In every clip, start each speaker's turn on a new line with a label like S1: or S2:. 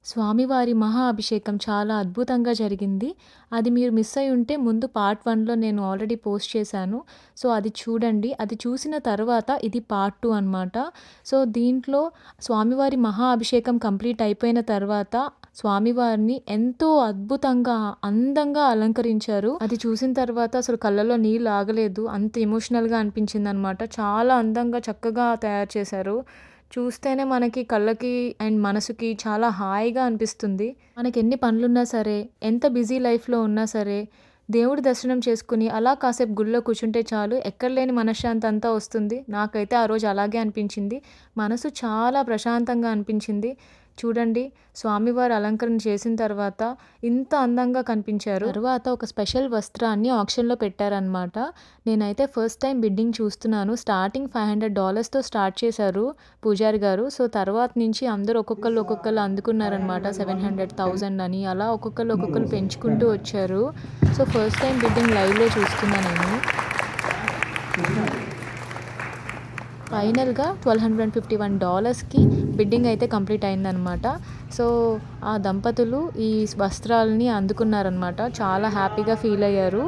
S1: స్వామివారి మహా అభిషేకం చాలా అద్భుతంగా జరిగింది. అది మీరు మిస్ అయ్యి ఉంటే ముందు పార్ట్ 1లో నేను ఆల్రెడీ పోస్ట్ చేశాను. సో, అది చూడండి. అది చూసిన తర్వాత ఇది పార్ట్ 2 అనమాట. సో, దీంట్లో స్వామివారి మహా అభిషేకం కంప్లీట్ అయిపోయిన తర్వాత స్వామివారిని ఎంతో అద్భుతంగా, అందంగా అలంకరించారు. అది చూసిన తర్వాత అసలు కళ్ళలో నీళ్ళు ఆగలేదు. అంత ఎమోషనల్‌గా అనిపించిందనమాట. చాలా అందంగా, చక్కగా తయారు చేశారు. చూస్తేనే మనకి కళ్ళకి అండ్ మనసుకి చాలా హాయిగా అనిపిస్తుంది. మనకెన్ని పనులున్నా సరే, ఎంత బిజీ లైఫ్‌లో ఉన్నా సరే, దేవుడి దర్శనం చేసుకొని అలా కాసేపు గుడిలో కూర్చుంటే చాలు ఎక్కడ లేని మనశ్శాంతి అంతా వస్తుంది. నాకైతే ఆ రోజు అలాగే అనిపించింది. మనసు చాలా ప్రశాంతంగా అనిపించింది. చూడండి, స్వామివారి అలంకరణ చేసిన తర్వాత ఇంత అందంగా కనిపించారు. తరువాత ఒక స్పెషల్ వస్త్రాన్ని ఆక్షన్‌లో పెట్టారనమాట. నేనైతే ఫస్ట్ టైం బిడ్డింగ్ చూస్తున్నాను. స్టార్టింగ్ $500తో స్టార్ట్ చేశారు పూజారి గారు. సో, తర్వాత నుంచి అందరూ ఒక్కొక్కళ్ళు అందుకున్నారనమాట. 700, 1000 అని అలా ఒక్కొక్కళ్ళు పెంచుకుంటూ వచ్చారు. సో, ఫస్ట్ టైం బిడ్డింగ్ లైవ్‌లో చూస్తున్నా నేను. ఫైనల్‌గా $1,251కి బిడ్డింగ్ అయితే కంప్లీట్ అయిందనమాట. సో, ఆ దంపతులు ఈ వస్త్రాలని అందుకున్నారనమాట. చాలా హ్యాపీగా ఫీల్ అయ్యారు.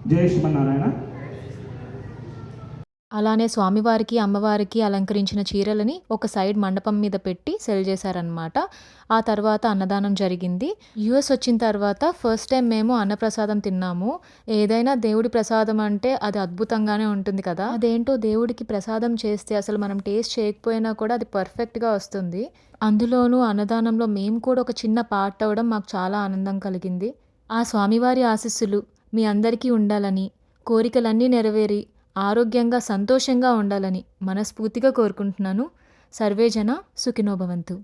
S2: జై శ్రీమన్నారాయణ.
S1: అలానే స్వామివారికి, అమ్మవారికి అలంకరించిన చీరలని ఒక సైడ్ మండపం మీద పెట్టి సెల్ చేశారనమాట. ఆ తర్వాత అన్నదానం జరిగింది. యూఎస్ వచ్చిన తర్వాత ఫస్ట్ టైం మేము అన్నప్రసాదం తిన్నాము. ఏదైనా దేవుడి ప్రసాదం అంటే అది అద్భుతంగానే ఉంటుంది కదా! అదేంటో దేవుడికి ప్రసాదం చేస్తే అసలు మనం టేస్ట్ చేయకపోయినా కూడా అది పర్ఫెక్ట్‌గా వస్తుంది. అందులోనూ అన్నదానంలో మేము కూడా ఒక చిన్న పార్ట్ అవ్వడం మాకు చాలా ఆనందం కలిగింది. ఆ స్వామివారి ఆశీస్సులు మీ అందరికీ ఉండాలని, కోరికలన్నీ నెరవేరి ఆరోగ్యంగా, సంతోషంగా ఉండాలని మనస్ఫూర్తిగా కోరుకుంటున్నాను. సర్వేజన సుఖినో భవంతు.